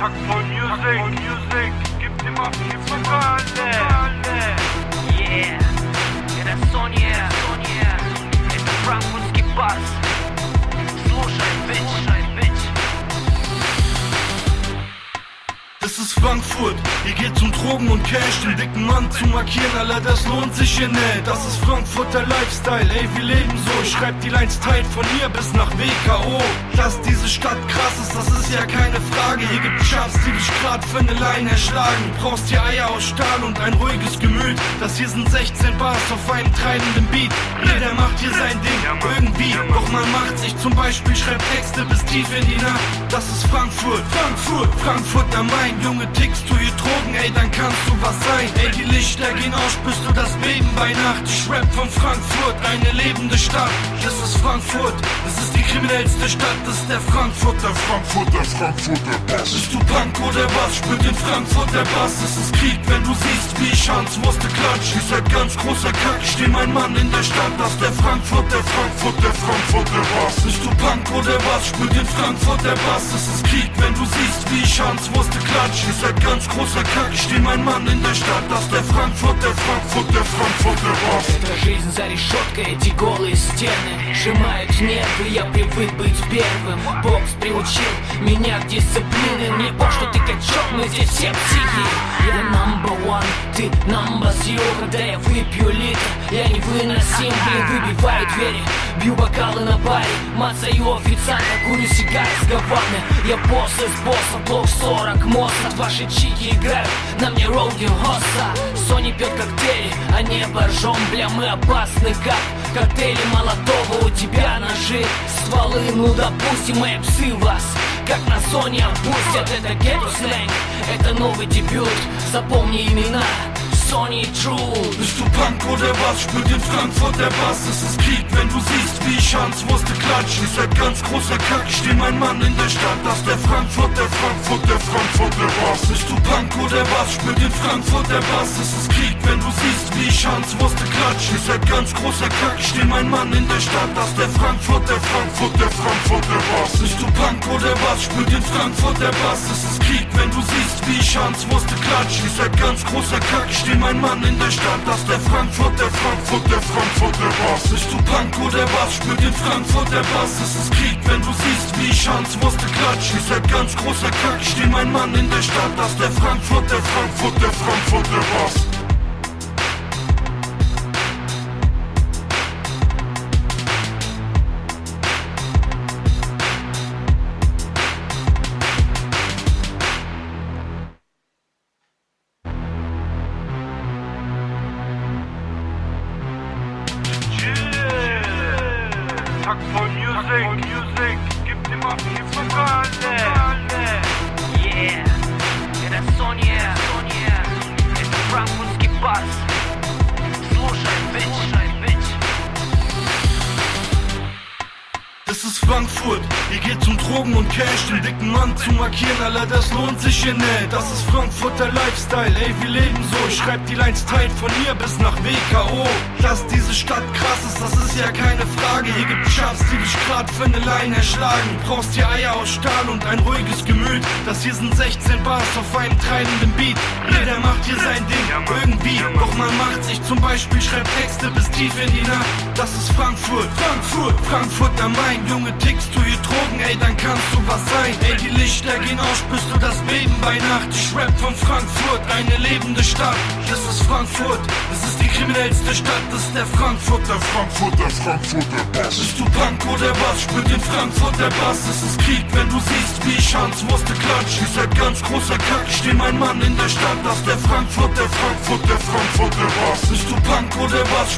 Taktvoll Music, gib dem auf die Vokale. Yeah, это Соня, это франкфуртский бас. Слушай, bitch. Es ist Frankfurt, hier geht's um Drogen und Cash. Den dicken Mann zu markieren, Alter, das lohnt sich hier nicht. Das ist Frankfurter Lifestyle, ey, wir leben so. Ich schreib die Lines tight von hier bis nach WKO. Dass diese Stadt krass ist, das ist ja keine Frage. Hier gibt's Chefs, die dich grad für ne Line erschlagen. Du brauchst hier Eier aus Stahl und ein ruhiges Gemüt. Das hier sind 16 Bars auf einem treibenden Beat. Jeder macht hier sein Ding, irgendwie. Doch man macht sich zum Beispiel, schreibt Texte bis tief in die Nacht. Das ist Frankfurt am Main. Junge, tickst du hier Drogen, ey, dann kannst du was sein. Ey, die Lichter gehen aus, spürst du das Beben bei Nacht. Ich rap von Frankfurt, eine lebende Stadt. Das ist Frankfurt, das ist die kriminellste Stadt. Das ist der Frankfurter Bass. Bist du Punk oder was? Spürt den Frankfurter Bass. Es ist Krieg, wenn du siehst, wie ich Hans musste klatschen. Ihr seid ganz großer Kack, ich steh mein Mann in der Stadt. Das ist der Frankfurter Bass. Bist du Punk oder was? Spürt den Frankfurter Bass. Es ist Krieg, wenn du siehst, wie ich Hans musste klatschen. Ihr seid ganz großer Kack, ich steh mein Mann in der Stadt. Das ist der Frankfurter Bass. Эта жизнь за решеткой, эти голые стены сжимают нервы, я привык быть первым. Бокс приучил меня к дисциплине. Мне пох, что ты качок, мы здесь все психи. Я number one, ты number zero. Когда я выпью литр, я невыносим. Выбиваю двери, бью бокалы на баре. Мацаю официанта, курю сигары с Гаваны. Я босс из босса, блок 40 мост. Ваши чики играют на мне роуди хосса. Сони пьет коктейли, а небо ржем. Бля, мы опасны как коктейли Молотова. У тебя ножи, стволы, ну допустим. Мои псы вас, как на Соне, опустят. Это гетто сленг, это новый дебют. Запомни имена Sony True. Bist du Punk oder was? Spür den Frankfurter Bass. Es ist Krieg, wenn du siehst, wie ich Hans musste klatschen. Ihr seid ganz großer Kack, ich steh mein Mann in der Stadt. Das ist der Frankfurter Bass. Bist du Punk oder was? Spür den Frankfurter Bass. Es ist Krieg, wenn du siehst, wie ich Hans musste klatschen. Ihr seid ganz großer Kack, ich steh mein Mann in der Stadt. Das ist der Frankfurter Bass. Bist du Punk oder was? Spür den Frankfurter Bass. Es ist Krieg, wenn du siehst, wie ich Hans musste klatschen. Ihr seid ganz großer Kack, ich steh mein Mann in der Stadt. Das ist der Frankfurter Bass. Bist du Punk oder was? Spür den Frankfurter Bass. Es ist Krieg, wenn du siehst, wie ich Hans musste klatschen. Ihr seid ganz großer Kack, ich steh mein Mann in der Stadt. Das ist der Frankfurter Bass. Taktvoll Music, gib dem auf die Vokale. Yeah, это Соня, это франкфуртский бас. Слушай, bitch. Es ist Frankfurt, hier geht's um Drogen und Cash. Den dicken Mann zu markieren, Alter, das lohnt sich hier nicht. Das ist Frankfurter Lifestyle, ey, wir leben so. Ich schreib die Lines tight von hier bis nach WKO. Dass diese Stadt krass ist, das ist ja keine Frage. Hier gibt's Chefs, die dich grad für ne Line erschlagen. Du brauchst hier Eier aus Stahl und ein ruhiges Gemüt. Das hier sind 16 Bars auf einem treibenden Beat. Jeder macht hier sein Ding, irgendwie. Doch man macht sich zum Beispiel, schreibt Texte bis tief in die Nacht. Das ist Frankfurt am Main. Junge, tickst du hier Drogen, ey, dann kannst du was sein. Ey, die Lichter gehen aus, spürst du das Beben bei Nacht. Ich rap von Frankfurt, eine lebende Stadt. Das ist Frankfurt, das ist die kriminellste Stadt. Das ist der Frankfurter Bass. Bist du Punk oder was? Spür den Frankfurter Bass. Es ist Krieg, wenn du siehst, wie ich Hans musste klatschen. Ihr seid ganz großer Kack, ich steh mein Mann in der Stadt. Das ist der Frankfurter Bass. Bist du Punk oder was?